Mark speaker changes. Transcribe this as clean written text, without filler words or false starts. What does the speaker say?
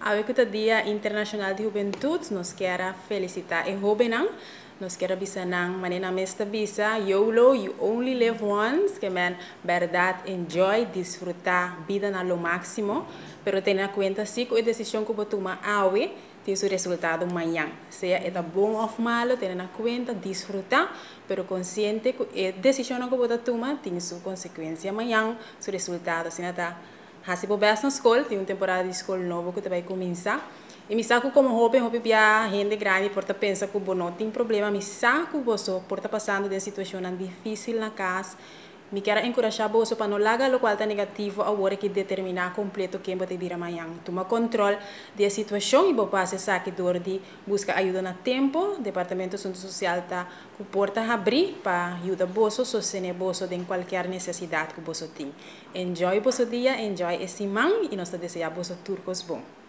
Speaker 1: Hoje que é o Dia Internacional de Juventude, nós queremos felicitar os jovens, nós queremos dizer maneira mesta bisa, YOLO, you only live once, que é verdade, enjoy, desfrutar a vida no máximo, pero tenha conta se a decisão que você toma hoje tem seu resultado amanhã. Seja é bom ou malo, tenha na conta, desfrutar, pero consciente que a decisão que você toma tem sua consequência amanhã, seu resultado, se não tá. Se você na escola, tem uma temporada de escola nova que vai começar. E me saco como jovem a gente grande, porta pensa que você não tem problema, me saco você porta passando de situação difícil na casa. Me quero encorajar você para não largar o qual está negativo agora que determinar completo quem você vir amanhã. Toma controle da situação e você passa saque dor de buscar ajuda no tempo. O Departamento de Assuntos Social está com porta a abrir para ajudar você, sostener você em qualquer necessidade que você tem. Enjoy você dia, enjoy esse semana e nós desejamos você tudo bom.